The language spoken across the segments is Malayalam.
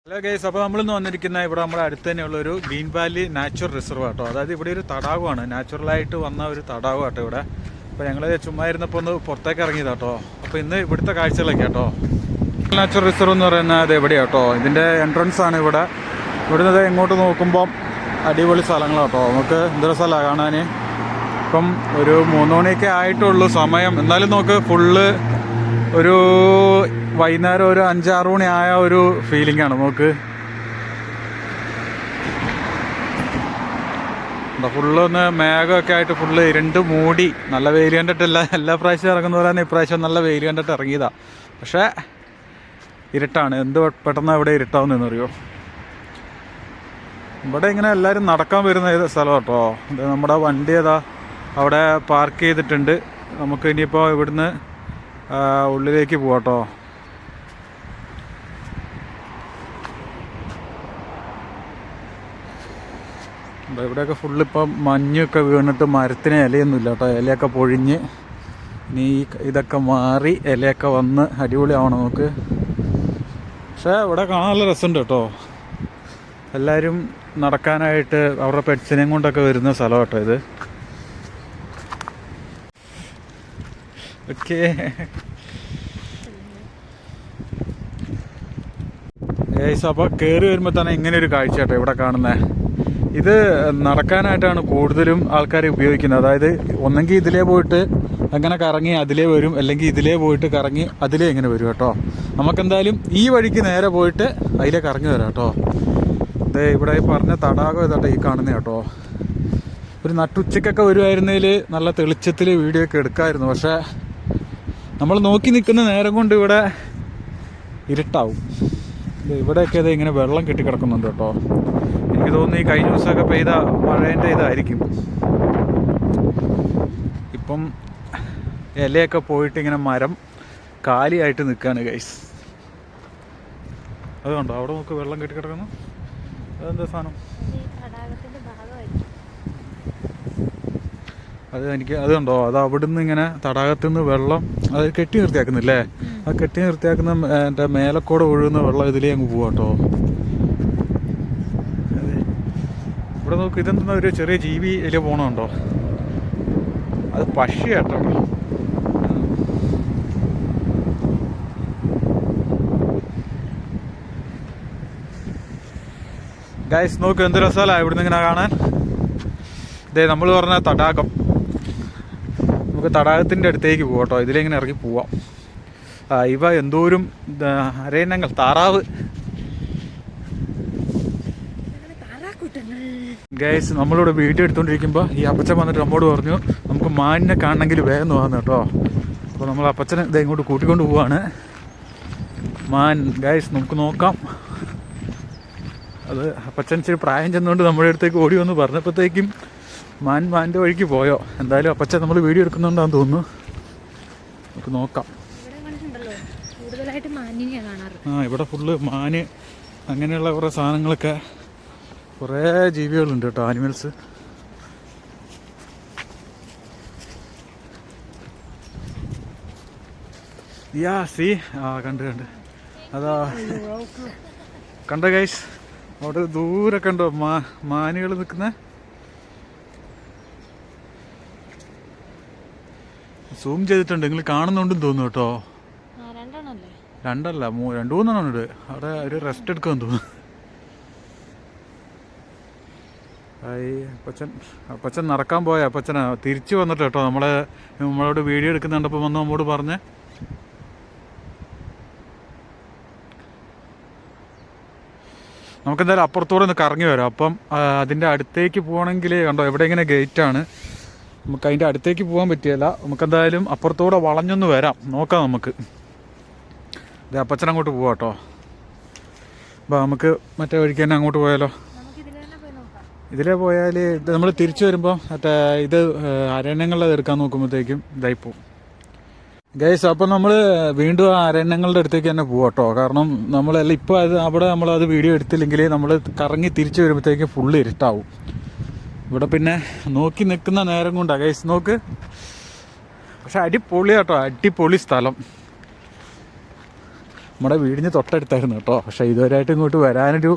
ഹലോ ഗൈസ്, അപ്പോൾ നമ്മളിന്ന് വന്നിരിക്കുന്ന ഇവിടെ നമ്മുടെ അടുത്ത് തന്നെയുള്ളൊരു ഗ്രീൻ വാലി നാച്ചുറൽ റിസർവ് കേട്ടോ. അതായത് ഇവിടെ ഒരു തടാകമാണ്, നാച്ചുറലായിട്ട് വന്ന ഒരു തടാകം കേട്ടോ ഇവിടെ. അപ്പോൾ ഞങ്ങൾ ചുമ്മാ ഇരുന്നപ്പോൾ ഒന്ന് പുറത്തേക്ക് ഇറങ്ങിയതാ കേട്ടോ. അപ്പോൾ ഇന്ന് ഇവിടുത്തെ കാഴ്ചകളൊക്കെ കേട്ടോ. നാച്ചുറൽ റിസർവ് എന്ന് പറയുന്നത് അത് എവിടെയാണ് കേട്ടോ, ഇതിൻ്റെ എൻട്രൻസ് ആണ് ഇവിടെ. ഇവിടുന്ന് എങ്ങോട്ട് നോക്കുമ്പം അടിപൊളി സ്ഥലങ്ങളാണ് കേട്ടോ. നമുക്ക് എന്തൊരു സ്ഥലമാണ് കാണാൻ. ഇപ്പം ഒരു 3 മണിയൊക്കെ ആയിട്ടുള്ളൂ സമയം, എന്നാലും നമുക്ക് ഫുള്ള് ഒരു വൈകുന്നേരം ഒരു 5-6 മണി ആയ ഒരു ഫീലിംഗ് ആണ് നമുക്ക്. ഫുള്ളൊന്ന് മേഘമൊക്കെ ആയിട്ട് ഫുള്ള് ഇരുണ്ട് മൂടി, നല്ല വെയിൽ കണ്ടിട്ടില്ല. എല്ലാ പ്രാവശ്യം ഇറങ്ങുന്ന പോലെ തന്നെ ഇപ്രാവശ്യം നല്ല വെയിൽ കണ്ടിട്ട് ഇറങ്ങിയതാ. പക്ഷേ ഇരുട്ടാണ്, എന്ത് പെട്ടെന്ന് ഇവിടെ ഇരുട്ടാവുന്നറിയോ. ഇവിടെ ഇങ്ങനെ എല്ലാവരും നടക്കാൻ വരുന്ന സ്ഥലം കേട്ടോ. നമ്മുടെ വണ്ടി ഏതാ അവിടെ പാർക്ക് ചെയ്തിട്ടുണ്ട്. നമുക്ക് ഇനിയിപ്പോൾ ഇവിടുന്ന് ഉള്ളിലേക്ക് പോവാട്ടോ. ഇവിടെയൊക്കെ ഫുള്ളിപ്പം മഞ്ഞൊക്കെ വീണിട്ട് മരത്തിന് ഇലയൊന്നുമില്ല കേട്ടോ. ഇലയൊക്കെ പൊഴിഞ്ഞ് ഇനി ഇതൊക്കെ മാറി ഇലയൊക്കെ വന്ന് അടിപൊളിയാവണം നമുക്ക്. പക്ഷേ ഇവിടെ കാണാൻ നല്ല രസമുണ്ട് കേട്ടോ. എല്ലാവരും നടക്കാനായിട്ട് അവരുടെ പെറ്റ്സിനെയും കൊണ്ടൊക്കെ വരുന്ന സ്ഥലം കേട്ടോ ഇത്. ഓക്കെ, അപ്പോൾ കയറി വരുമ്പോൾ തന്നെ ഇങ്ങനെ ഒരു കാഴ്ച കേട്ടോ ഇവിടെ കാണുന്നത്. ഇത് നടക്കാനായിട്ടാണ് കൂടുതലും ആൾക്കാർ ഉപയോഗിക്കുന്നത്. അതായത് ഒന്നെങ്കിൽ ഇതിലേ പോയിട്ട് അങ്ങനെ കറങ്ങി അതിലേ വരും, അല്ലെങ്കിൽ ഇതിലേ പോയിട്ട് കറങ്ങി അതിലേ ഇങ്ങനെ വരും കേട്ടോ. നമുക്കെന്തായാലും ഈ വഴിക്ക് നേരെ പോയിട്ട് അതിലേ കറങ്ങി വരാം കേട്ടോ. ഇത് ഇവിടെ ഈ പറഞ്ഞ തടാകം ഇതാട്ടോ ഈ കാണുന്നത് കേട്ടോ. ഒരു നട്ടുച്ചക്കൊക്കെ വരുമായിരുന്നതിൽ നല്ല തെളിച്ചത്തിൽ വീഡിയോ ഒക്കെ എടുക്കാമായിരുന്നു. പക്ഷേ നമ്മൾ നോക്കി നിൽക്കുന്ന നേരം കൊണ്ട് ഇവിടെ ഇരുട്ടാവും. ഇവിടെയൊക്കെ ഇത് ഇങ്ങനെ വെള്ളം കെട്ടിക്കിടക്കുന്നുണ്ട് കേട്ടോ. എനിക്ക് തോന്നുന്നു ഈ കഴിഞ്ഞ ദിവസമൊക്കെ പെയ്ത മഴേൻ്റെ ഇതായിരിക്കും. ഇപ്പം ഇലയൊക്കെ പോയിട്ട് ഇങ്ങനെ മരം കാലിയായിട്ട് നിൽക്കുകയാണ് ഗൈസ്. അതുകൊണ്ടോ അവിടെ നോക്ക് വെള്ളം കെട്ടിക്കിടക്കുന്നു. അതെന്താ സാധനം? അത് കണ്ടോ, അത് അവിടുന്ന് ഇങ്ങനെ തടാകത്തു നിന്ന് വെള്ളം അത് കെട്ടി നിർത്തിയാക്കുന്നില്ലേ. ആ കെട്ടി നിർത്തിയാക്കുന്ന എൻ്റെ മേലക്കൂടെ ഒഴുകുന്ന വെള്ളം ഇതിലേ അങ്ങ് പോവാ കേട്ടോ. ഇവിടെ നോക്ക്, ഇതെന്താ ഒരു ചെറിയ ജീവി ഇതിൽ പോകണുണ്ടോ. അത് പക്ഷി കേട്ടോ. ഗൈസ് നോക്ക് എന്ത് രസമല്ല ഇവിടുന്ന് ഇങ്ങനെ കാണാൻ. ഇതേ നമ്മൾ പറഞ്ഞ തടാകം. നമുക്ക് തടാകത്തിൻ്റെ അടുത്തേക്ക് പോകാം കേട്ടോ. ഇതിലിങ്ങനെ ഇറങ്ങി പോവാം. ഇവ എന്തോരം അരയന്നങ്ങൾ, താറാവ്. ഗൈസ് നമ്മളിവിടെ വീഡിയോ എടുത്തുകൊണ്ടിരിക്കുമ്പോൾ ഈ അപ്പച്ചൻ വന്നിട്ട് നമ്മോട് പറഞ്ഞു നമുക്ക് മാനിനെ കാണണമെങ്കിൽ വേഗം പോകാമെന്ന് കേട്ടോ. അപ്പോൾ നമ്മൾ അപ്പച്ചനെ ഇത് ഇങ്ങോട്ട് കൂട്ടിക്കൊണ്ട് പോവാണ്. മാൻ ഗൈസ് നമുക്ക് നോക്കാം. അത് അപ്പച്ചൻ ഇച്ചിരി പ്രായം ചെന്നുകൊണ്ട് നമ്മുടെ അടുത്തേക്ക് ഓടി വന്ന് പറഞ്ഞപ്പോഴത്തേക്കും മാൻ്റെ വഴിക്ക് പോയോ. എന്തായാലും അപ്പച്ചൻ നമ്മൾ വീഡിയോ എടുക്കുന്നുണ്ടാന്ന് തോന്നുന്നു. നമുക്ക് നോക്കാം. ഇവിടെ ഫുള്ള് മാന് അങ്ങനെയുള്ള കുറേ സാധനങ്ങളൊക്കെ, കുറേ ജീവികളുണ്ട് കേട്ടോ, ആനിമൽസ്. കണ്ട് അതാ കണ്ടോ ഗൈസ്, അവിടെ ദൂരെ കണ്ടോ മാനുകൾ നിൽക്കുന്ന. സൂം ചെയ്തിട്ടുണ്ട്, നിങ്ങൾ കാണുന്നുണ്ടെന്ന് തോന്നുന്നു കേട്ടോ. 2 അല്ല 2-3 ഉണ്ട്. അവിടെ ഒരു റെസ്റ്റ് എടുക്കുമെന്ന് തോന്നുന്നു. അപ്പച്ചൻ നടക്കാൻ പോയ അപ്പച്ചനാ തിരിച്ചു വന്നിട്ട് കേട്ടോ. നമ്മളോട് വീഡിയോ എടുക്കുന്നുണ്ടപ്പോൾ വന്ന് നമ്മോട് പറഞ്ഞ്. നമുക്കെന്തായാലും അപ്പുറത്തൂടെ ഒന്ന് കറങ്ങി വരാം. അപ്പം അതിൻ്റെ അടുത്തേക്ക് പോകണമെങ്കിൽ കണ്ടോ എവിടെ ഇങ്ങനെ ഗേറ്റാണ്. നമുക്ക് അതിൻ്റെ അടുത്തേക്ക് പോകാൻ പറ്റിയല്ല. നമുക്കെന്തായാലും അപ്പുറത്തൂടെ വളഞ്ഞൊന്ന് വരാം, നോക്കാം നമുക്ക്. ഇത് അപ്പച്ചൻ അങ്ങോട്ട് പോവാം കേട്ടോ. അപ്പോൾ നമുക്ക് മറ്റേ വഴിക്ക് തന്നെ അങ്ങോട്ട് പോയാലോ. ഇതിലേ പോയാൽ ഇത് നമ്മൾ തിരിച്ചു വരുമ്പോൾ മറ്റേ ഇത് അരണ്യങ്ങളുടെ എടുക്കാൻ നോക്കുമ്പോഴത്തേക്കും ഇതായിപ്പോവും ഗൈസ്. അപ്പം നമ്മൾ വീണ്ടും അരണ്യങ്ങളുടെ അടുത്തേക്ക് തന്നെ പോവാം കേട്ടോ. കാരണം നമ്മളെല്ലാം ഇപ്പോൾ അവിടെ നമ്മളത് വീഡിയോ എടുത്തില്ലെങ്കിൽ നമ്മൾ കറങ്ങി തിരിച്ചു വരുമ്പോഴത്തേക്കും ഫുള്ള് ഇരുട്ടാവും. ഇവിടെ പിന്നെ നോക്കി നിൽക്കുന്ന നേരം കൊണ്ടാണ് ഗൈസ്. നോക്ക്, പക്ഷെ അടിപൊളി കേട്ടോ, അടിപൊളി സ്ഥലം. നമ്മുടെ വീടിന് തൊട്ടടുത്തായിരുന്നു കേട്ടോ. പക്ഷെ ഇതുവരെയായിട്ട് ഇങ്ങോട്ട് വരാനൊരു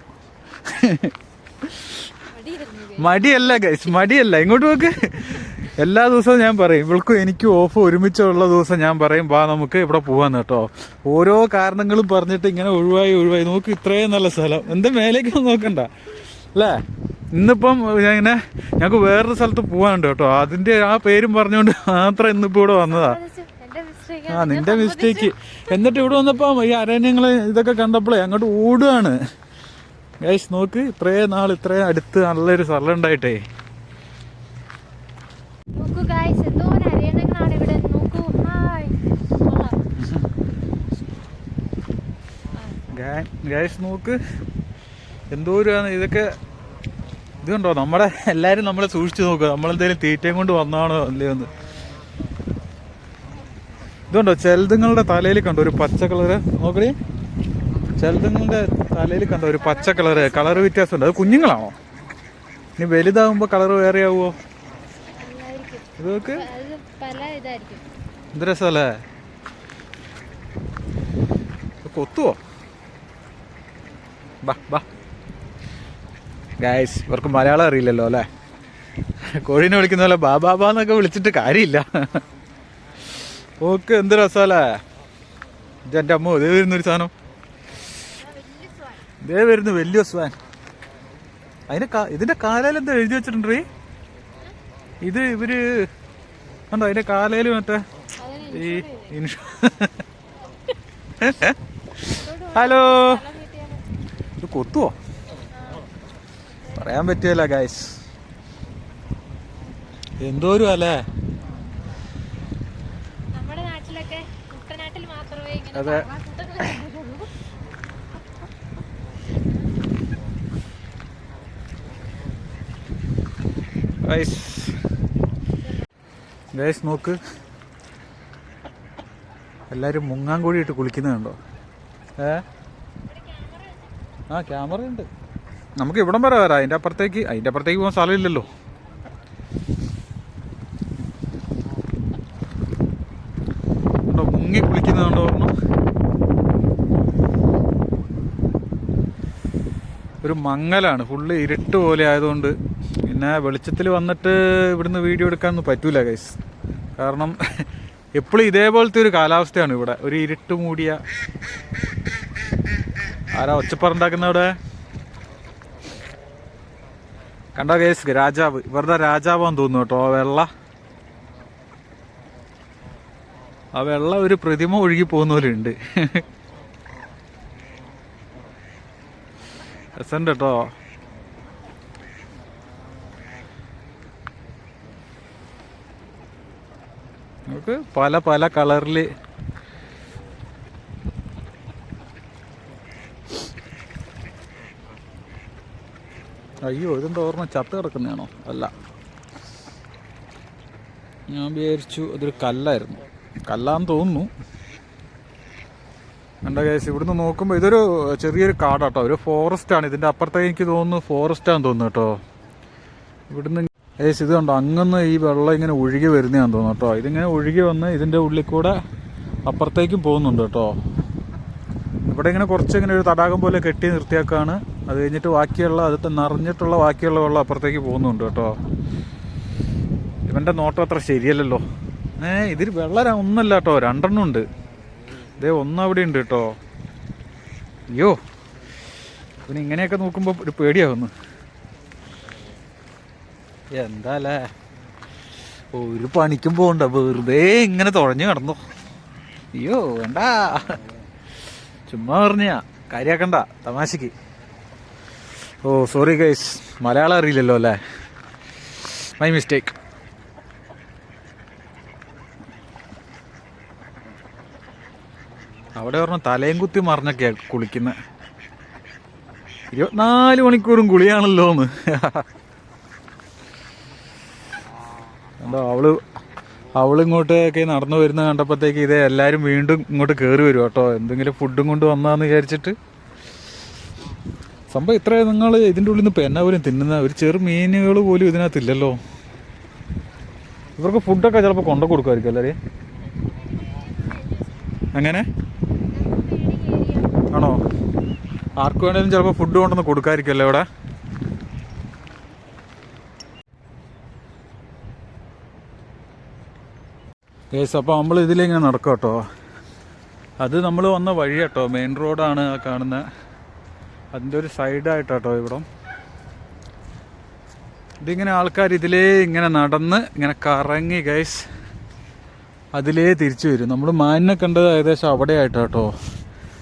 മടിയല്ല ഗൈസ്, മടിയല്ല. ഇങ്ങോട്ട് നോക്ക്. എല്ലാ ദിവസവും ഞാൻ പറയും, ഇവൾക്കും എനിക്കും ഓഫ് ഒരുമിച്ചുള്ള ദിവസം ഞാൻ പറയും വാ നമുക്ക് ഇവിടെ പോവാന്ന് കേട്ടോ. ഓരോ കാരണങ്ങളും പറഞ്ഞിട്ട് ഇങ്ങനെ ഒഴിവായി നോക്ക്. ഇത്രയും നല്ല സ്ഥലം, എന്താ മേലേക്കൊന്നും നോക്കണ്ട അല്ലേ. ഇന്നിപ്പം ഇങ്ങനെ ഞങ്ങൾക്ക് വേറൊരു സ്ഥലത്ത് പോകാനുണ്ട് കേട്ടോ. അതിൻ്റെ ആ പേരും പറഞ്ഞുകൊണ്ട് മാത്രം ഇന്നിപ്പോൾ ഇവിടെ വന്നതാ. നിന്റെ മിസ്റ്റേക്ക്. എന്നിട്ട് ഇവിടെ വന്നപ്പോൾ ഈ അരണ്യങ്ങൾ ഇതൊക്കെ കണ്ടപ്പോഴേ അങ്ങോട്ട് ഓടുകയാണ് ഗൈസ്. നോക്ക്, ഇത്രയും നാൾ ഇത്രയും അടുത്ത് നല്ലൊരു സ്ഥലം ഉണ്ടായിട്ടേ. ഗൈസ് നോക്ക് എന്തോരാണ് ഇതൊക്കെ. ഇത് കണ്ടോ, നമ്മുടെ എല്ലാവരും നമ്മളെ സൂക്ഷിച്ചു നോക്കുക, നമ്മളെന്തെങ്കിലും തീറ്റയും കൊണ്ട് വന്നാണോ അല്ലയോ എന്ന്. ഇതുണ്ടോ ചെലതുങ്ങളുടെ തലയിൽ കണ്ടോ ഒരു പച്ച കളറ്. നോക്കണേ, ചെലതുങ്ങളുടെ തലയിൽ കണ്ടോ ഒരു പച്ച കളറ് വ്യത്യാസമുണ്ട്. അത് കുഞ്ഞുങ്ങളാണോ? ഇനി വലുതാവുമ്പോ കളറ് വേറെ ആവുമോ? ഇതൊക്കെ എന്ത് രസമല്ലേ. കൊത്തുവോ? ബാ ഗൈസ്, ഇവർക്ക് മലയാളം അറിയില്ലല്ലോ അല്ലേ. കോഴീനെ വിളിക്കുന്ന പോലെ ബാബാന്നൊക്കെ വിളിച്ചിട്ട് കാര്യമില്ല. ഓക്കെ, എന്ത് രസമല്ലേ. എൻ്റെ അമ്മ ഇതേ വരുന്നൊരു സാധനം, ഇതേ വരുന്നു വലിയ സ്വാൻ. ഇതിന്റെ കാലയിൽ എന്താ എഴുതി വെച്ചിട്ടുണ്ട്? ഇത് ഇവര് കണ്ടോ അതിന്റെ കാലയില് മറ്റേ ഈ ഹലോ. ഇത് കൊത്തുവോ? പറയാൻ പറ്റിയല്ല ഗൈസ്. എന്തോരും അല്ലേ. അതെ, ഗൈസ് നോക്ക്, എല്ലാരും മുങ്ങാൻ കൂടി ഇട്ട് കുളിക്കുന്നത് കണ്ടോ. ആ ക്യാമറ ഉണ്ട്. നമുക്ക് ഇവിടം വരെ വരാം. അതിൻ്റെ അപ്പുറത്തേക്ക് പോകാൻ സ്ഥലമില്ലല്ലോ. കണ്ടോ മുങ്ങി കുളിക്കുന്നത് കണ്ടോ. ഒരു മങ്ങലാണ്, ഫുള്ള് ഇരുട്ട് പോലെ ആയതുകൊണ്ട്. പിന്നെ വെളിച്ചത്തിൽ വന്നിട്ട് ഇവിടുന്ന് വീഡിയോ എടുക്കാനൊന്നും പറ്റൂല ഗൈസ്. കാരണം എപ്പോഴും ഇതേപോലത്തെ ഒരു കാലാവസ്ഥയാണ് ഇവിടെ. ഒരു ഇരുട്ട് മൂടിയ. ആരാ ഒച്ചപ്പറുണ്ടാക്കുന്ന ഇവിടെ? കണ്ടോ ഗൈസ്, രാജാവ്, ഇവരുടെ രാജാവാന്ന് തോന്നുന്നു കേട്ടോ. ആ വെള്ള ഒരു പ്രതിമ ഒഴുകി പോകുന്ന പോലെ ഉണ്ട്. രസമുണ്ട് കേട്ടോ. നമുക്ക് പല കളറില്. അയ്യോ, ഇതെന്താ ഓർമ്മ ചത്ത് കിടക്കുന്നതാണോ? അല്ല, ഞാൻ വിചാരിച്ചു അതൊരു കല്ലായിരുന്നു. കല്ലാന്ന് തോന്നുന്നു. കണ്ട കേസ്, ഇവിടുന്ന് നോക്കുമ്പോൾ ഇതൊരു ചെറിയൊരു കാടാട്ടോ, ഒരു ഫോറസ്റ്റാണ്. ഇതിൻ്റെ അപ്പുറത്തേക്ക് എനിക്ക് തോന്നുന്നു ഫോറസ്റ്റാന്ന് തോന്നുന്നു കേട്ടോ. ഇവിടുന്ന് കേസ് ഇത് കണ്ടോ, അങ്ങന്ന് ഈ വെള്ളം ഇങ്ങനെ ഒഴുകി വരുന്നതാന്ന് തോന്നുന്നു കേട്ടോ. ഇതിങ്ങനെ ഒഴുകി വന്ന് ഇതിൻ്റെ ഉള്ളിൽ കൂടെ അപ്പുറത്തേക്കും പോകുന്നുണ്ട് കേട്ടോ. ഇവിടെ ഇങ്ങനെ കുറച്ച് ഇങ്ങനെ ഒരു തടാകം പോലെ കെട്ടി നിർത്തിയാക്കാണ്. അത് കഴിഞ്ഞിട്ട് ബാക്കിയുള്ള അത് നിറഞ്ഞിട്ടുള്ള ബാക്കിയുള്ള വെള്ളം അപ്പുറത്തേക്ക് പോകുന്നുണ്ട് കേട്ടോ. ഇവൻ്റെ നോട്ടം അത്ര ശരിയല്ലല്ലോ. ഇതിൽ വെള്ളം ഒന്നല്ല കേട്ടോ, 2 ഉണ്ട്. ഇതേ അവിടെ ഉണ്ട് കേട്ടോ. അയ്യോ, പിന്നെ ഇങ്ങനെയൊക്കെ നോക്കുമ്പോൾ ഒരു പേടിയാവുന്നു. എന്താ അല്ലേ, ഒരു പണിക്കും പോകണ്ട, വെറുതെ ഇങ്ങനെ തുഴഞ്ഞു കിടന്നു. അയ്യോ വേണ്ട, ചുമ്മാ പറഞ്ഞാ കാര്യാക്കണ്ട, തമാശക്ക്. ഓ സോറി ഗൈസ്, മലയാളം അറിയില്ലല്ലോ അല്ലേ, മൈ മിസ്റ്റേക്ക്. അവിടെ പറഞ്ഞ തലയും കുത്തി മറിഞ്ഞൊക്കെയാ കുളിക്കുന്നത്. 24 മണിക്കൂറും കുളിയാണല്ലോ എന്ന്. കണ്ടോ, അവളിങ്ങോട്ടൊക്കെ നടന്നു വരുന്ന കണ്ടപ്പോഴത്തേക്ക് ഇതേ എല്ലാവരും വീണ്ടും ഇങ്ങോട്ട് കയറി വരും കേട്ടോ. എന്തെങ്കിലും ഫുഡും കൊണ്ട് വന്നാന്ന് വിചാരിച്ചിട്ട്. സംഭവം ഇത്ര നിങ്ങൾ ഇതിൻ്റെ ഉള്ളിൽ നിന്ന് ഇപ്പം എന്നാ പോലും തിന്നുന്ന ഒരു ചെറു മീനുകൾ പോലും ഇതിനകത്തില്ലല്ലോ. ഇവർക്ക് ഫുഡൊക്കെ ചിലപ്പോൾ കൊണ്ടു കൊടുക്കുമായിരിക്കും എല്ലാവരെയും. അങ്ങനെ ആർക്ക് വേണേലും ചിലപ്പോൾ ഫുഡ് കൊണ്ടൊന്ന് കൊടുക്കാതിരിക്കുമല്ലോ ഇവിടെ. കേസ് അപ്പോൾ നമ്മൾ ഇതിലിങ്ങനെ നടക്കും കേട്ടോ. അത് നമ്മൾ വന്ന വഴി കേട്ടോ, മെയിൻ റോഡാണ് ആ കാണുന്നത്. അതിൻ്റെ ഒരു സൈഡായിട്ടോ ഇവിടം. ഇതിങ്ങനെ ആൾക്കാർ ഇതിലേ ഇങ്ങനെ നടന്ന് ഇങ്ങനെ കറങ്ങി ഗൈസ് അതിലേ തിരിച്ചു വരും. നമ്മൾ മാനിനെ കണ്ടത് ഏകദേശം അവിടെ ആയിട്ടോ.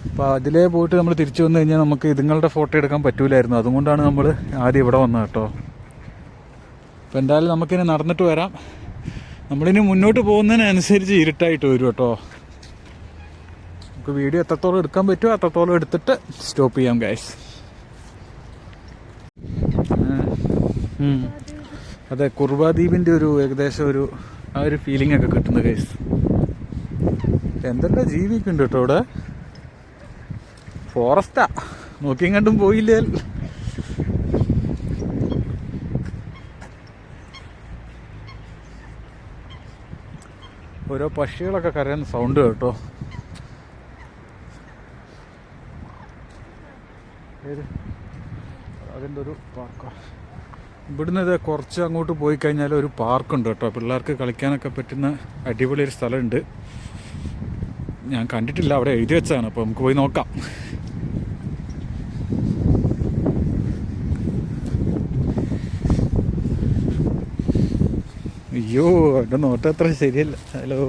അപ്പോൾ അതിലേ പോയിട്ട് നമ്മൾ തിരിച്ചു വന്നു കഴിഞ്ഞാൽ നമുക്ക് ഇതുങ്ങളുടെ ഫോട്ടോ എടുക്കാൻ പറ്റൂലായിരുന്നു. അതുകൊണ്ടാണ് നമ്മൾ ആദ്യം ഇവിടെ വന്നത് കേട്ടോ. അപ്പോൾ എന്തായാലും നമുക്കിനി നടന്നിട്ട് വരാം. നമ്മളിനി മുന്നോട്ട് പോകുന്നതിനനുസരിച്ച് ഇരുട്ടായിട്ട് വരും കേട്ടോ. നമുക്ക് വീഡിയോ എത്രത്തോളം എടുക്കാൻ പറ്റുമോ അത്രത്തോളം എടുത്തിട്ട് സ്റ്റോപ്പ് ചെയ്യാം ഗൈസ്. അതെ, കുർബാദ്വീപിൻ്റെ ഒരു ഏകദേശം ആ ഒരു ഫീലിംഗ് ഒക്കെ കിട്ടുന്നത് ഗൈസ്. എന്തെല്ലാം ജീവിക്കുന്നുണ്ട് കേട്ടോ ഇവിടെ. ഫോറസ്റ്റാ, നോക്കിയും കണ്ടും പോയില്ലേ. ഓരോ പക്ഷികളൊക്കെ കരയുന്ന സൗണ്ട് കേട്ടോ. അതിൻ്റെ ഒരു പാർക്കാ. ഇവിടുന്ന് ഇത് കുറച്ച് അങ്ങോട്ട് പോയി കഴിഞ്ഞാൽ ഒരു പാർക്കുണ്ട് കേട്ടോ. പിള്ളേർക്ക് കളിക്കാനൊക്കെ പറ്റുന്ന അടിപൊളി ഒരു സ്ഥലമുണ്ട്. ഞാൻ കണ്ടിട്ടില്ല, അവിടെ എഴുതി വെച്ചാണ്. അപ്പോൾ നമുക്ക് പോയി നോക്കാം. അയ്യോ, എൻ്റെ നോട്ടം അത്ര ശരിയല്ല. ഹലോ,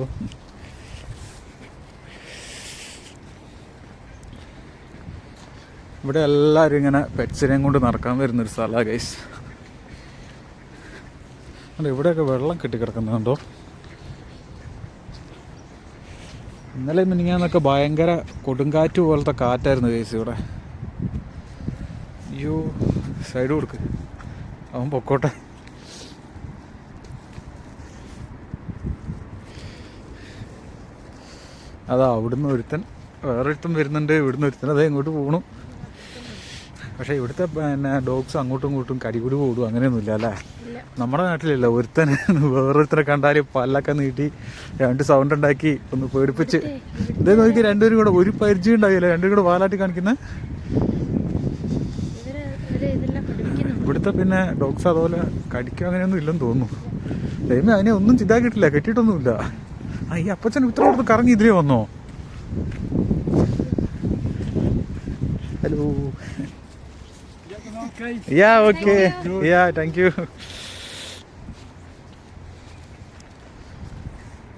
ഇവിടെ എല്ലാവരും ഇങ്ങനെ പെറ്റ്സിനെയും കൊണ്ട് നടക്കാൻ വരുന്നൊരു സ്ഥലമാണ് ഗൈസ്. അല്ല, ഇവിടെയൊക്കെ വെള്ളം കെട്ടിക്കിടക്കുന്നുണ്ടോ. ഇന്നലെ മിനിങ്ങാന്നൊക്കെ ഭയങ്കര കൊടുങ്കാറ്റ് പോലത്തെ കാറ്റായിരുന്നു ഗൈസ് ഇവിടെ. അയ്യോ, സൈഡ് കൊടുക്ക്, അവൻ പൊക്കോട്ടെ. അതാ അവിടുന്ന് വേറൊരുത്തൻ വരുന്നുണ്ട്. ഇവിടുന്ന് ഒരുത്തൻ അതേ ഇങ്ങോട്ട് പോകണു. പക്ഷേ ഇവിടുത്തെ പിന്നെ ഡോഗ്സ് അങ്ങോട്ടും ഇങ്ങോട്ടും കടിപിടി കൂടും അങ്ങനെയൊന്നുമില്ല അല്ലേ. നമ്മുടെ നാട്ടിലില്ല. വേറൊരുത്തരെ കണ്ടാൽ പല്ലൊക്കെ നീട്ടി 2 സൗണ്ട് ഉണ്ടാക്കി ഒന്ന് പേടിപ്പിച്ച് ഇതേ നോക്കി രണ്ടുപേരും കൂടെ ഒരു പരിചയം ഉണ്ടാവില്ല. രണ്ടുപേരും കൂടെ വാലാട്ടി കാണിക്കുന്നത്. ഇവിടുത്തെ പിന്നെ ഡോഗ്സ് അതുപോലെ കടിക്കുക അങ്ങനെയൊന്നും ഇല്ലെന്ന് തോന്നുന്നു. ദൈവമേ, അതിനെ ഒന്നും ചിതാക്കിയിട്ടില്ല, കെട്ടിയിട്ടൊന്നുമില്ല. ഈ അപ്പച്ചൻ ഇത്ര കൊടുത്ത് കറങ്ങി ഇതിലേ വന്നോ. Hello. Okay, thank you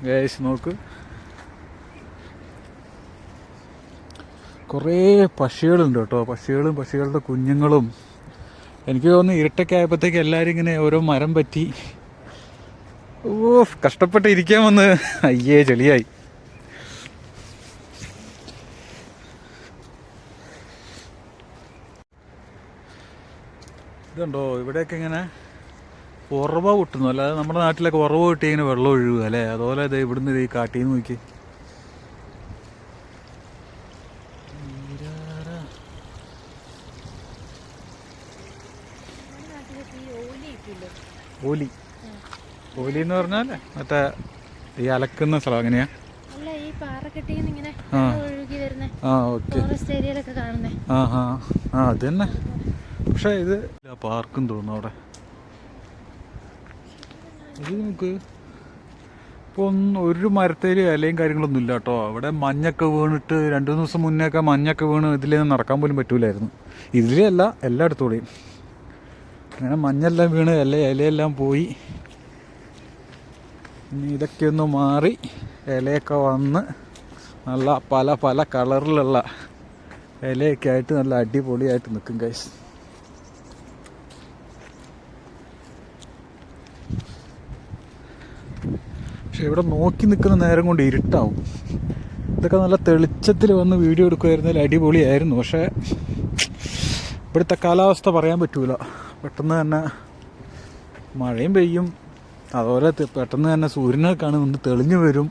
guys. നോക്ക്, കുറേ പക്ഷികളുണ്ട് കേട്ടോ. പക്ഷികളുടെ കുഞ്ഞുങ്ങളും. എനിക്ക് തോന്നുന്നു ഇരുട്ടൊക്കെ ആയപ്പോഴത്തേക്ക് എല്ലാവരും ഇങ്ങനെ ഓരോ മരം പറ്റി കഷ്ടപ്പെട്ട് ഇരിക്കാൻ വന്ന് അയ്യേ ചെളിയായി. ഇതുണ്ടോ, ഇവിടെയൊക്കെ ഇങ്ങനെ ഉറവ കിട്ടുന്നു. അല്ലാതെ നമ്മുടെ നാട്ടിലൊക്കെ ഉറവ കിട്ടി ഇങ്ങനെ വെള്ളം ഒഴുകുക അല്ലേ. അതുപോലെ ഇത് ഇവിടുന്ന് ഈ കാട്ടിന്ന് നോക്കി. ഓലി എന്ന് പറഞ്ഞാൽ മറ്റേ ഈ അലക്കുന്ന സ്ഥലം അങ്ങനെയാ. അത് തന്നെ. പക്ഷെ ഇത് പാർക്കും തോന്നുന്നു അവിടെ. ഇത് നമുക്ക് ഇപ്പോൾ ഒരു മരത്തേല് ഇലയും കാര്യങ്ങളൊന്നും ഇല്ല കേട്ടോ. അവിടെ മഞ്ഞൊക്കെ വീണിട്ട് 2-3 ദിവസം മുന്നേയൊക്കെ മഞ്ഞൊക്കെ വീണ് ഇതിലൊന്നും നടക്കാൻ പോലും പറ്റൂലായിരുന്നു. ഇതിലല്ല, എല്ലായിടത്തോടെയും അങ്ങനെ മഞ്ഞെല്ലാം വീണ് ഇലയെല്ലാം പോയി. ഇനി ഇതൊക്കെ ഒന്ന് മാറി ഇലയൊക്കെ വന്ന് നല്ല പല കളറിലുള്ള ഇലയൊക്കെ ആയിട്ട് നല്ല അടിപൊളിയായിട്ട് നിൽക്കും ഗൈസ്. പക്ഷെ ഇവിടെ നോക്കി നിൽക്കുന്ന നേരം കൊണ്ട് ഇരുട്ടാവും. ഇതൊക്കെ നല്ല തെളിച്ചത്തിൽ വന്ന് വീഡിയോ എടുക്കുമായിരുന്നതിൽ അടിപൊളിയായിരുന്നു. പക്ഷേ ഇവിടുത്തെ കാലാവസ്ഥ പറയാൻ പറ്റൂല. പെട്ടെന്ന് തന്നെ മഴയും പെയ്യും, അതുപോലെ പെട്ടെന്ന് തന്നെ സൂര്യനൊക്കെ ഒന്ന് തെളിഞ്ഞു വരും,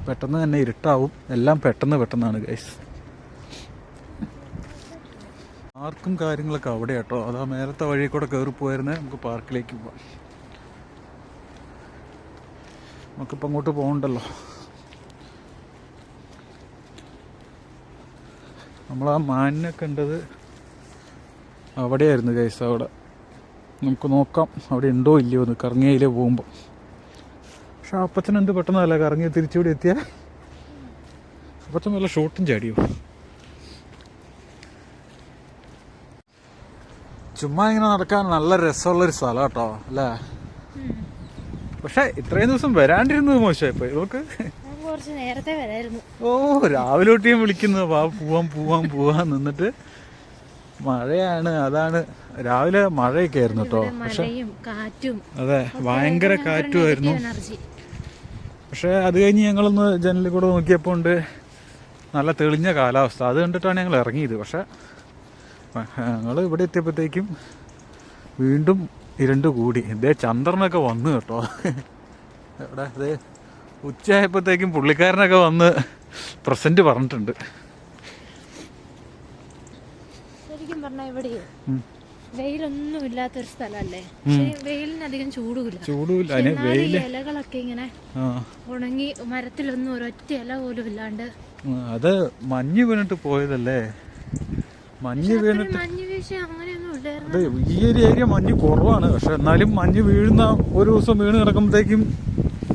പെട്ടെന്ന് തന്നെ ഇരുട്ടാവും. എല്ലാം പെട്ടെന്നാണ് ഗൈസ്. പാർക്കും കാര്യങ്ങളൊക്കെ അവിടെ കേട്ടോ. അതാ മേലത്തെ വഴി കൂടെ കയറി പോയിരുന്നേ നമുക്ക് പാർക്കിലേക്ക് പോവാം. നമുക്കിപ്പോൾ അങ്ങോട്ട് പോകണ്ടല്ലോ. നമ്മളാ മാനിനെ കണ്ടത് അവിടെയായിരുന്നു ഗൈസ്. അവിടെ നമുക്ക് നോക്കാം അവിടെ ഉണ്ടോ ഇല്ലയോ എന്ന് കറങ്ങിയതിലേ പോകുമ്പോൾ. പക്ഷെ അപ്പച്ചൻ എന്ത് പെട്ടെന്നല്ല കറങ്ങി തിരിച്ചുകൂടി എത്തിയാൽ അപ്പച്ചൻ വല്ല ഷോട്ടും ചാടിയോ. ചുമ്മാ ഇങ്ങനെ നടക്കാൻ നല്ല രസമുള്ളൊരു സ്ഥലം കേട്ടോ അല്ലേ. പക്ഷെ ഇത്രയും ദിവസം വരാണ്ടിരുന്നത് മോശമായിപ്പോ. നമുക്ക് നേരത്തെ വരായിരുന്നു. ഓ രാവിലെ തൊട്ടിയും വിളിക്കുന്നത് വാ പോവാൻ പോവാൻ പോവാൻ നിന്നിട്ട് മഴയാണ്. അതാണ് രാവിലെ മഴയൊക്കെ ആയിരുന്നു കേട്ടോ. പക്ഷെ അതെ ഭയങ്കര കാറ്റുമായിരുന്നു. പക്ഷെ അത് കഴിഞ്ഞ് ഞങ്ങളൊന്ന് ജനലിൽ കൂടെ നോക്കിയപ്പോൾ ഉണ്ട് നല്ല തെളിഞ്ഞ കാലാവസ്ഥ. അത് കണ്ടിട്ടാണ് ഞങ്ങൾ ഇറങ്ങിയത്. പക്ഷെ ഞങ്ങൾ ഇവിടെ എത്തിയപ്പോഴത്തേക്കും വീണ്ടും ഇരുണ്ട് കൂടി. ഇതേ ചന്ദ്രനൊക്കെ വന്നു കേട്ടോ. ഇവിടെ അതേ ഉച്ചയായപ്പോഴത്തേക്കും പുള്ളിക്കാരനൊക്കെ വന്ന് പ്രസന്റ് പറഞ്ഞിട്ടുണ്ട്. ശരിക്കും പറഞ്ഞാൽ ഇവിടെ വെയിലൊന്നും ഇല്ലാത്തൊരു സ്ഥലമല്ലേ. വെയിലിനധികം ചൂടുമില്ല. ഇലകളൊക്കെ ഇങ്ങനെ ഉണങ്ങി മരത്തിലൊന്നും ഒരൊറ്റ ഇല പോലും ഇല്ലാണ്ട്. അത് മഞ്ഞ് വീണിട്ട് പോയതല്ലേ. മഞ്ഞ് വീണിട്ട് അതെ ഈ ഒരു ഏരിയ മഞ്ഞ് കുറവാണ്. പക്ഷെ എന്നാലും മഞ്ഞ് വീഴുന്ന ഒരു ദിവസം വീണ് കിടക്കുമ്പോഴത്തേക്കും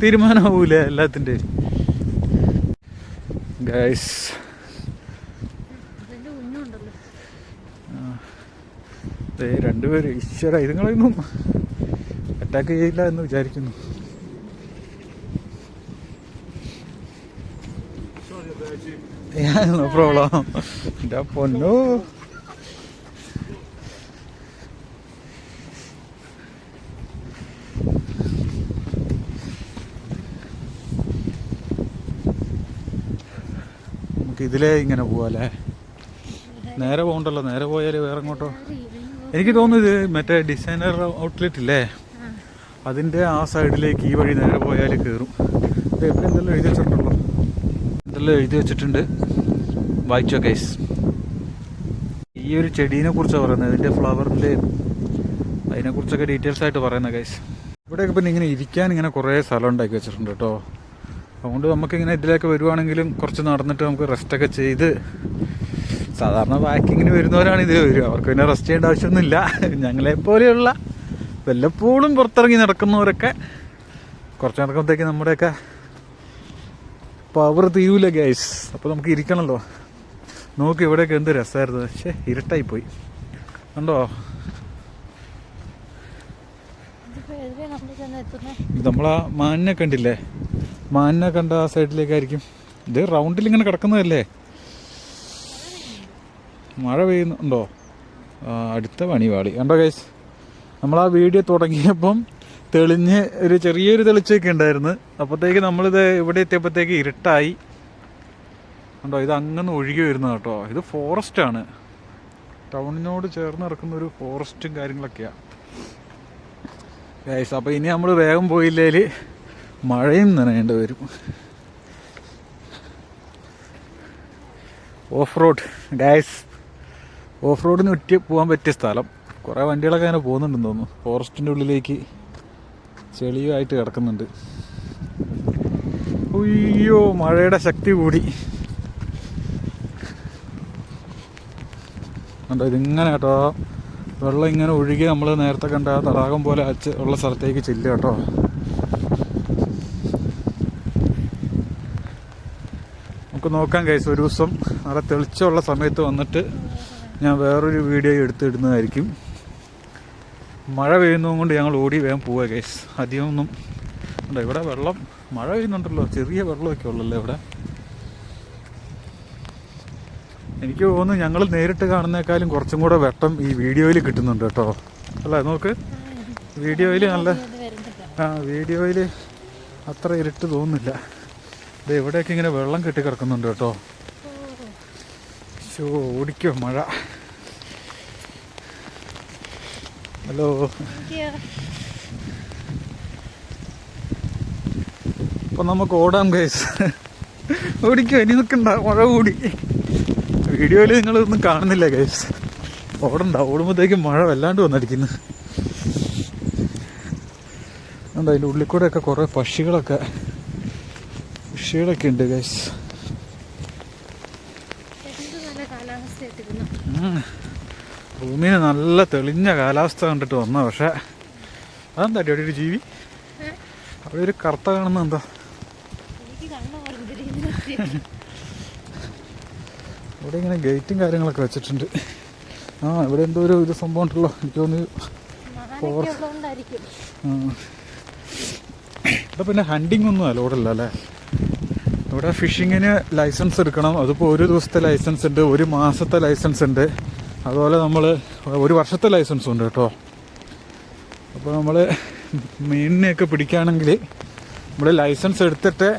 തീരുമാനമാവൂലേ എല്ലാത്തിൻ്റെ. ഗൈസ് രണ്ടുപേര് ഈശ്വര ഇതുങ്ങളൊന്നും അറ്റാക്ക് ചെയ്യില്ല എന്ന് വിചാരിക്കുന്നു. No problem. എൻ്റെ പൊന്നോ നമുക്ക് ഇതിലേ ഇങ്ങനെ പോവാല്ലേ. നേരെ പോകണ്ടല്ലോ. നേരെ പോയാൽ വേറെ എങ്ങോട്ടോ. എനിക്ക് തോന്നുന്നു ഇത് മറ്റേ ഡിസൈനർ ഔട്ട്ലെറ്റ് ഇല്ലേ അതിൻ്റെ ആ സൈഡിലേക്ക് ഈ വഴി നേരെ പോയാൽ കയറും. എവിടെ എന്തെല്ലാം എഴുതി വെച്ചിട്ടുണ്ടല്ലോ. എന്തെല്ലാം എഴുതി വെച്ചിട്ടുണ്ട് വായിച്ചോ ഗൈസ്. ഈ ഒരു ചെടീനെ കുറിച്ചാണ് പറയുന്നത്. ഇതിൻ്റെ ഫ്ലവറിൻ്റെ അതിനെക്കുറിച്ചൊക്കെ ഡീറ്റെയിൽസ് ആയിട്ട് പറയുന്നത് ഗൈസ്. ഇവിടെയൊക്കെ പിന്നെ ഇങ്ങനെ ഇരിക്കാൻ ഇങ്ങനെ കുറേ സ്ഥലം ഉണ്ടാക്കി വെച്ചിട്ടുണ്ട് കേട്ടോ. അതുകൊണ്ട് നമുക്കിങ്ങനെ ഇതിലേക്ക് വരുവാണെങ്കിലും കുറച്ച് നടന്നിട്ട് നമുക്ക് റെസ്റ്റൊക്കെ ചെയ്ത്, സാധാരണ വാക്കിങ്ങിന് വരുന്നവരാണ് ഇതിൽ വരിക. അവർക്ക് പിന്നെ റെസ്റ്റ് ചെയ്യേണ്ട ആവശ്യമൊന്നുമില്ല. ഞങ്ങളെപ്പോലെയുള്ള വല്ലപ്പോഴും പുറത്തിറങ്ങി നടക്കുന്നവരൊക്കെ കുറച്ച് നടക്കുമ്പോഴത്തേക്ക് നമ്മുടെയൊക്കെ പവർ തീരൂല ഗൈസ്. അപ്പോൾ നമുക്ക് ഇരിക്കണമല്ലോ. നോക്കി ഇവിടെയൊക്കെ എന്ത് രസമായിരുന്നു. പക്ഷേ ഇരുട്ടായിപ്പോയി കണ്ടോ. നമ്മളാ മാനിനെ കണ്ടില്ലേ. മാനിനെ കണ്ട ആ സൈഡിലേക്കായിരിക്കും. ഇത് റൗണ്ടിൽ ഇങ്ങനെ കിടക്കുന്നതല്ലേ. മഴ പെയ്യുന്നുണ്ടോ. അടുത്ത പണിപാളി കണ്ടോ ഗൈസ്. നമ്മളാ വീഡിയോ തുടങ്ങിയപ്പം തെളിഞ്ഞ് ഒരു ചെറിയൊരു തെളിച്ചൊക്കെ ഉണ്ടായിരുന്നു. അപ്പോഴത്തേക്ക് നമ്മളിത് ഇവിടെ എത്തിയപ്പോഴത്തേക്ക് ഇരുട്ടായി കണ്ടോ. ഇത് അങ്ങനെ ഒഴുകി വരുന്നത് കേട്ടോ. ഇത് ഫോറസ്റ്റാണ്. ടൗണിനോട് ചേർന്ന് നടക്കുന്ന ഒരു ഫോറസ്റ്റും കാര്യങ്ങളൊക്കെയാണ് ഗൈസ്. അപ്പോൾ ഇനി നമ്മൾ വേഗം പോയില്ലേൽ മഴയും നനയേണ്ടി വരും. Off road guys. ഓഫ് റോഡിന് ഒറ്റ പോകാൻ പറ്റിയ സ്ഥലം. കുറേ വണ്ടികളൊക്കെ അങ്ങനെ പോകുന്നുണ്ടെന്ന് തോന്നുന്നു. ഫോറസ്റ്റിൻ്റെ ഉള്ളിലേക്ക് ചെളിയുമായിട്ട് കിടക്കുന്നുണ്ട്. അയ്യോ മഴയുടെ ശക്തി കൂടി കണ്ടോ. ഇതിങ്ങനെ കേട്ടോ വെള്ളം ഇങ്ങനെ ഒഴുകി നമ്മൾ നേരത്തെ കണ്ട ആ തടാകം പോലെ ഉള്ള സ്ഥലത്തേക്ക് ചെല്ലുക കേട്ടോ. നമുക്ക് നോക്കാം ഗൈസ്. ഒരു ദിവസം നല്ല തെളിച്ചമുള്ള സമയത്ത് വന്നിട്ട് ഞാൻ വേറൊരു വീഡിയോ എടുത്തിടുന്നതായിരിക്കും. മഴ പെയ്യുന്നതും കൊണ്ട് ഞങ്ങൾ ഓടി വേഗം പോവുക ഗൈസ്. അധികമൊന്നും ഉണ്ടോ ഇവിടെ വെള്ളം. മഴ പെയ്യുന്നുണ്ടല്ലോ. ചെറിയ വെള്ളമൊക്കെ ഉള്ളല്ലോ ഇവിടെ. എനിക്ക് തോന്നുന്നു ഞങ്ങൾ നേരിട്ട് കാണുന്നേക്കാളും കുറച്ചും കൂടെ വെട്ടം ഈ വീഡിയോയിൽ കിട്ടുന്നുണ്ട് കേട്ടോ. അല്ലേ നോക്ക്. വീഡിയോയിൽ നല്ല വീഡിയോയിൽ അത്ര ഇരുട്ട് തോന്നുന്നില്ല. ഇത് എവിടെയൊക്കെ ഇങ്ങനെ വെള്ളം കെട്ടി കിടക്കുന്നുണ്ട് കേട്ടോ. ശോ ഓടിക്കോ മഴ. ഹലോ. അപ്പം നമുക്ക് ഓടാം ഗൈസ്. ഓടിക്കോ. ഇനി നിൽക്കണ്ട. മഴ കൂടി. വീഡിയോയിൽ നിങ്ങളിതൊന്നും കാണുന്നില്ല ഗൈസ്. ഓടണ്ട. ഓടുമ്പോഴത്തേക്കും മഴ വല്ലാണ്ട് വന്നടിക്കുന്നു. അതുകൊണ്ട് അതിൻ്റെ ഉള്ളിൽ കൂടെയൊക്കെ കുറേ പക്ഷികളൊക്കെ ഉണ്ട് ഗൈസ്. റൂമിന് നല്ല തെളിഞ്ഞ കാലാവസ്ഥ കണ്ടിട്ട് വന്ന, പക്ഷെ അതെന്താ അവിടെ ഒരു ജീവി, അവിടെ ഒരു കറുത്ത കാണുന്ന എന്താ? ഇവിടെ ഇങ്ങനെ ഗേറ്റും കാര്യങ്ങളൊക്കെ വെച്ചിട്ടുണ്ട്. ആ ഇവിടെ എന്തോ ഒരു ഇത് സംഭവം ഉണ്ടല്ലോ, എനിക്ക് തോന്നുന്നു. ഇവിടെ പിന്നെ ഹണ്ടിങ് ഒന്നും അലോഡല്ല അല്ലേ? ഇവിടെ ഫിഷിങ്ങിന് ലൈസൻസ് എടുക്കണം. അതിപ്പോൾ ഒരു ദിവസത്തെ ലൈസൻസ് ഉണ്ട്, ഒരു മാസത്തെ ലൈസൻസ് ഉണ്ട്, അതുപോലെ നമ്മൾ ഒരു വർഷത്തെ ലൈസൻസും ഉണ്ട് കേട്ടോ. അപ്പോൾ നമ്മൾ മീനിനെയൊക്കെ പിടിക്കുകയാണെങ്കിൽ നമ്മൾ ലൈസൻസ് എടുത്തിട്ട്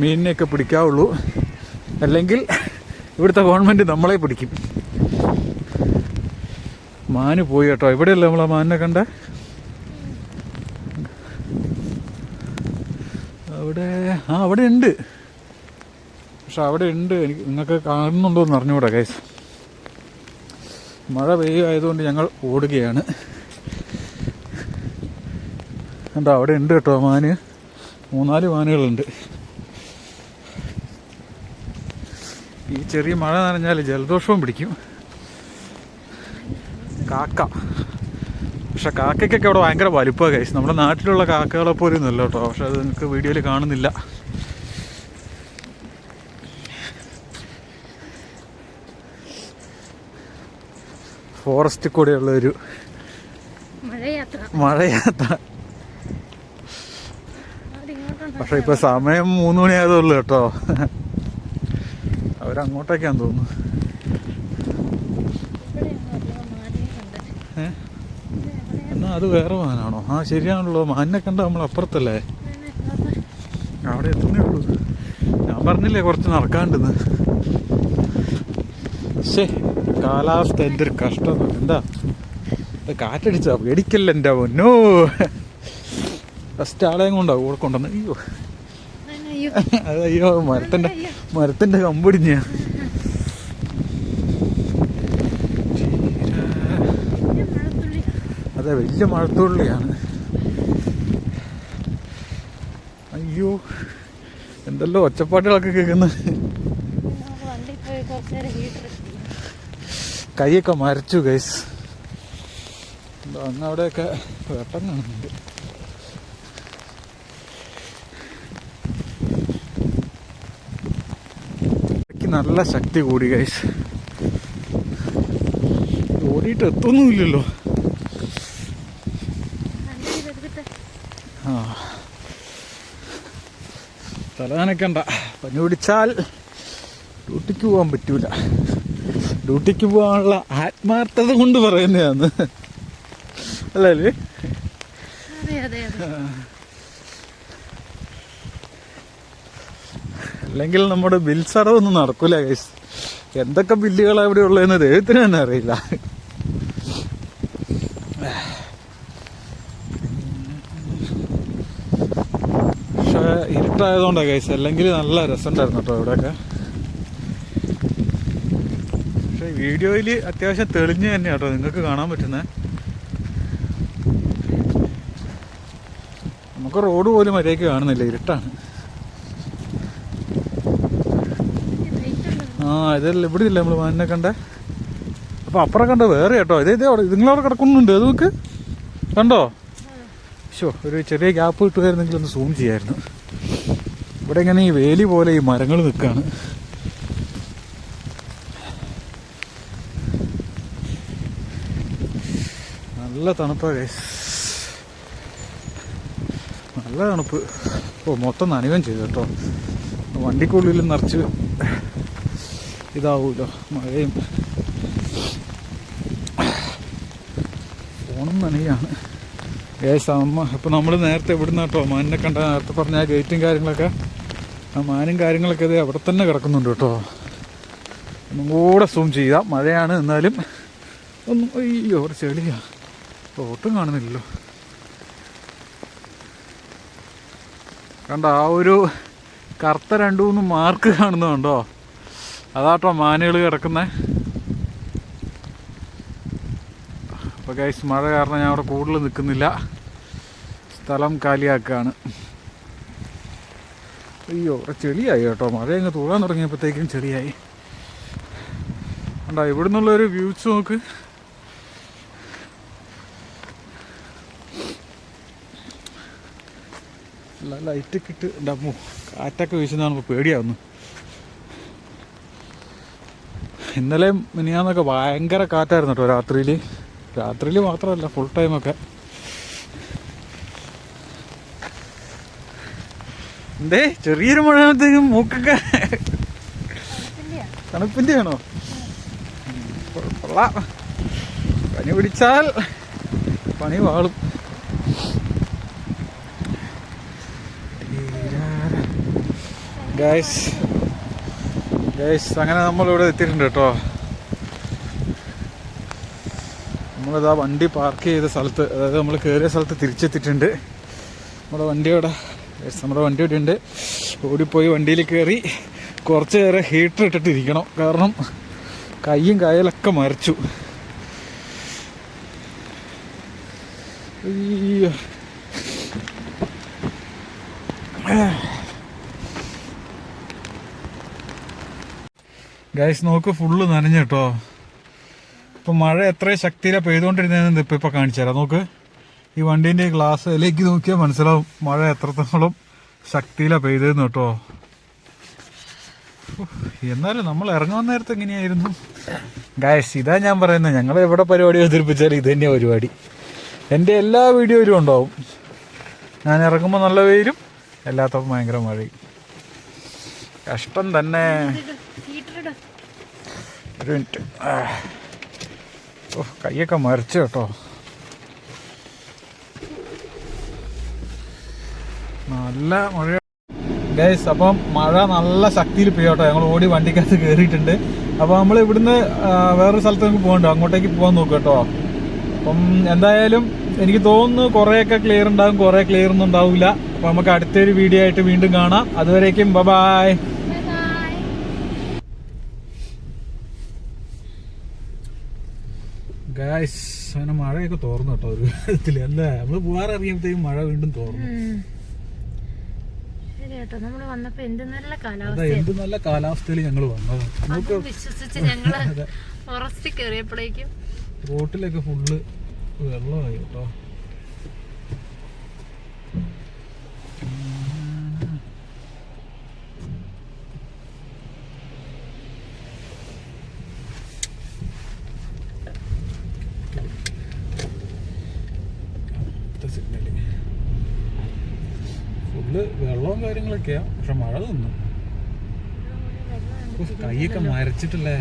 മീനിനെയൊക്കെ പിടിക്കാവുള്ളൂ, അല്ലെങ്കിൽ ഇവിടുത്തെ ഗവൺമെൻറ് നമ്മളെ പിടിക്കും. മാന് പോയി കേട്ടോ. ഇവിടെയല്ലേ നമ്മൾ ആ മാനിനെ കണ്ടേ? അവിടെ ഉണ്ട്, പക്ഷെ അവിടെ ഉണ്ട്. എനിക്ക് നിങ്ങൾക്ക് കാണുന്നുണ്ടോ എന്ന് അറിഞ്ഞുകൂടാ ഗൈസ്. മഴ പെയ്യുമായതുകൊണ്ട് ഞങ്ങൾ ഓടുകയാണ്. കണ്ടോ അവിടെ ഉണ്ട് കേട്ടോ മാന്, 3-4 മാനുകളുണ്ട്. ഈ ചെറിയ മഴ നനഞ്ഞാൽ ജലദോഷവും പിടിക്കും. കാക്ക, പക്ഷെ കാക്കയ്ക്കൊക്കെ അവിടെ ഭയങ്കര വലുപ്പമാണ് ഗൈസ്. നമ്മുടെ നാട്ടിലുള്ള കാക്കകളെ പോലെ ഒന്നുമല്ല കേട്ടോ, പക്ഷെ അത് നിങ്ങൾക്ക് വീഡിയോയിൽ കാണുന്നില്ല. ഫോറസ്റ്റിൽ കൂടെയുള്ള ഒരു മഴയാത്ര. പക്ഷെ ഇപ്പൊ സമയം 3 മണി ആയതുള്ളൂ കേട്ടോ. അവരങ്ങോട്ടേക്കാന്ന് തോന്നുന്നു. എന്നാ അത് വേറെ മാനാണോ? ആ ശരിയാണല്ലോ, മാനിനെ കണ്ട നമ്മൾ അപ്പുറത്തല്ലേ, അവിടെ എത്തുന്നേ ഉള്ളൂ. ഞാൻ പറഞ്ഞില്ലേ കുറച്ച് നടക്കാണ്ടെന്ന്. ശേ, കാലാവസ്ഥ എന്തൊരു കഷ്ടം. എന്താ കാറ്റടിച്ചാ പേടിക്കല്ല എൻ്റെ പൊന്നോ. ഫസ്റ്റ് ആളെയും കൊണ്ടാ കൂടെ കൊണ്ടുവന്ന്. അയ്യോ മരത്തിന്റെ കമ്പൊടിഞ്ഞ. അതെ, വലിയ മഴത്തുള്ളിയാണ്. അയ്യോ എന്തല്ലോ ഒച്ചപ്പാട്ടുകളൊക്കെ കേൾക്കുന്നത്. കൈയൊക്കെ മരച്ചു ഗൈസ്. അങ്ങ് അവിടെയൊക്കെ വെട്ടം കാണുന്നുണ്ട്. നല്ല ശക്തി കൂടി ഗൈസ്. ഓടിയിട്ട് എത്തൊന്നുമില്ലല്ലോ. ആ തലനക്കണ്ട, പനി പിടിച്ചാൽ ഡ്യൂട്ടിക്ക് പോകാൻ പറ്റൂല. ഡ്യൂട്ടിക്ക് പോകാനുള്ള ആത്മാർത്ഥത കൊണ്ട് പറയുന്നതാണ് അല്ലേ? അല്ലെങ്കിൽ നമ്മുടെ ബിൽസ് അടവൊന്നും നടക്കൂല ഗൈസ്. എന്തൊക്കെ ബില്ലുകളാണ് ഇവിടെ ഉള്ളതെന്ന് ദൈവത്തിന് തന്നെ അറിയില്ല. പക്ഷെ ഇരുട്ടായതുകൊണ്ടാണ് ഗൈസ്, അല്ലെങ്കിൽ നല്ല രസമുണ്ടായിരുന്നു കേട്ടോ ഇവിടെയൊക്കെ. പക്ഷെ വീഡിയോയിൽ അത്യാവശ്യം തെളിഞ്ഞ് തന്നെ കേട്ടോ നിങ്ങൾക്ക് കാണാൻ പറ്റുന്നത്. നമുക്ക് റോഡ് പോലും മര്യാദയ്ക്ക് കാണുന്നില്ല, ഇരുട്ടാണ്. ആ ഇതല്ല, ഇവിടെ ഇല്ല നമ്മൾ മാനിനെ കണ്ടേ. അപ്പോൾ അപ്പുറം കണ്ടോ വേറെ കേട്ടോ. ഇതേ അവിടെ നിങ്ങളവിടെ കിടക്കുന്നുണ്ട്, അത് നോക്ക് കണ്ടോ. ഒരു ചെറിയ ഗ്യാപ്പ് കിട്ടുമായിരുന്നെങ്കിൽ ഒന്ന് സൂം ചെയ്യായിരുന്നു. ഇവിടെ ഇങ്ങനെ ഈ വേലി പോലെ ഈ മരങ്ങൾ നിൽക്കുകയാണ്. നല്ല തണുപ്പാണ് ഗൈസ്, നല്ല തണുപ്പ്. മൊത്തം നനയുകയും ചെയ്തു കേട്ടോ. വണ്ടിക്കുള്ളിൽ നിറച്ച് ഇതാവൂല്ലോ മഴയും. ഫോണും നനയാണ് ഗൈസ്. ഇപ്പം നമ്മൾ നേരത്തെ ഇവിടുന്ന് കേട്ടോ മാനിനെ കണ്ട, നേരത്തെ പറഞ്ഞ ആ ഗേറ്റും കാര്യങ്ങളൊക്കെ, ആ മാനും കാര്യങ്ങളൊക്കെ ഇത് അവിടെ തന്നെ കിടക്കുന്നുണ്ട് കേട്ടോ. ഒന്നും കൂടെ സൂം ചെയ്യാം. മഴയാണ് എന്നാലും ഒന്നും. അയ്യോ ഒരു ചെളിയാ, ഒട്ടും കാണുന്നില്ലല്ലോ. കണ്ട ആ ഒരു കറുത്ത 2-3 മാർക്ക് കാണുന്നുണ്ടോ? അതാട്ടോ മാനുകൾ കിടക്കുന്നത്. അപ്പോൾ ഗൈസ് മഴ കാരണം ഞാൻ അവിടെ കൂടുതൽ നിൽക്കുന്നില്ല, സ്ഥലം കാലിയാക്കുകയാണ്. അയ്യോ ഇവിടെ ചെളിയായി കേട്ടോ. മഴ അങ്ങ് തൂകാൻ തുടങ്ങിയപ്പോഴത്തേക്കും ചെളിയായി. കണ്ടോ ഇവിടെ നിന്നുള്ളൊരു വ്യൂസ് നോക്ക്. ലൈറ്റൊക്കെ ഇട്ട് ഡമ്മു കാറ്റൊക്കെ വീശുന്നതാണ് പേടിയാവുന്നു. ഇന്നലെ മിനിയാന്നൊക്കെ ഭയങ്കര കാറ്റായിരുന്നു കേട്ടോ രാത്രിയിൽ മാത്രമല്ല ഫുൾ ടൈമൊക്കെ. എന്തേ ചെറിയൊരു മഴത്തേക്കും മൂക്കൊക്കെ തണുപ്പിൻ്റെ ആണോ? കൊള്ളാം. പനി പിടിച്ചാൽ പണി വാളും. ഗൈസ് അങ്ങനെ നമ്മളിവിടെ എത്തിയിട്ടുണ്ട് കേട്ടോ. നമ്മളിതാ വണ്ടി പാർക്ക് ചെയ്ത സ്ഥലത്ത്, അതായത് നമ്മൾ കയറിയ സ്ഥലത്ത് തിരിച്ചെത്തിയിട്ടുണ്ട്. നമ്മുടെ വണ്ടി ഇവിടെ ഉണ്ട്. ഓടിപ്പോയി വണ്ടിയിൽ കയറി കുറച്ച് നേരം ഹീറ്റർ ഇട്ടിട്ടിരിക്കണം, കാരണം കയ്യും കായലൊക്കെ മരച്ചു. ഗൈസ് നോക്ക് ഫുള്ള് നനഞ്ഞു കേട്ടോ. ഇപ്പം മഴ എത്ര ശക്തിയിലാണ് പെയ്തുകൊണ്ടിരുന്നതെന്ന് ഇപ്പം കാണിച്ചു തരാം. നോക്ക് ഈ വണ്ടീൻ്റെ ഗ്ലാസ്സിലേക്ക് നോക്കിയാൽ മനസ്സിലാവും മഴ എത്രത്തോളം ശക്തിയിലാണ് പെയ്തതെന്ന് കേട്ടോ. എന്നാലും നമ്മൾ ഇറങ്ങുന്ന നേരത്തെ എങ്ങനെയായിരുന്നു ഗൈസ്? ഇതാ ഞാൻ പറയുന്നത്, ഞങ്ങൾ എവിടെ പരിപാടി അവതരിപ്പിച്ചാലും ഇത് തന്നെയാണ് പരിപാടി. എൻ്റെ എല്ലാ വീഡിയോയിലും ഉണ്ടാവും. ഞാൻ ഇറങ്ങുമ്പോൾ നല്ല വെയിലും, എല്ലാത്തപ്പോൾ ഭയങ്കര മഴയും. കഷ്ടം തന്നെ. ഒരു മിനിറ്റ്. കൈയൊക്കെ മരിച്ചു കേട്ടോ. നല്ല മഴ ഗൈസ്. അപ്പം മഴ നല്ല ശക്തിയിൽ പെയ്യോട്ടോ. ഞങ്ങൾ ഓടി വണ്ടിക്കകത്ത് കയറിയിട്ടുണ്ട്. അപ്പോൾ നമ്മൾ ഇവിടുന്ന് വേറൊരു സ്ഥലത്ത് നമുക്ക് പോകണ്ടോ, അങ്ങോട്ടേക്ക് പോകാൻ നോക്കാം കേട്ടോ. അപ്പം എന്തായാലും എനിക്ക് തോന്നുന്നു കുറേയൊക്കെ ക്ലിയർ ഉണ്ടാകും, കുറേ ക്ലിയർ ഒന്നും ഉണ്ടാവില്ല. അപ്പോൾ നമുക്ക് അടുത്തൊരു വീഡിയോ ആയിട്ട് വീണ്ടും കാണാം. അതുവരേക്കും ബൈ. ഗൈസ് അങ്ങനെ മഴയൊക്കെ തോർന്നു കേട്ടോ ഒരു വിധത്തില്. അല്ലേ നമ്മള് പോകാറിറങ്ങിയപ്പോഴത്തേക്കും മഴ വീണ്ടും തോർന്നു. എന്ത് നല്ല കാലാവസ്ഥയിൽ ഞങ്ങൾ വന്നത്. റോട്ടിലൊക്കെ ഫുള്ള് വെള്ളമായി കേട്ടോ. ഫുള്ള് വെള്ളവും കാര്യങ്ങളൊക്കെയാ, പക്ഷെ മഴ നിന്നു. കൈയൊക്കെ മരച്ചിട്ടല്ലേ.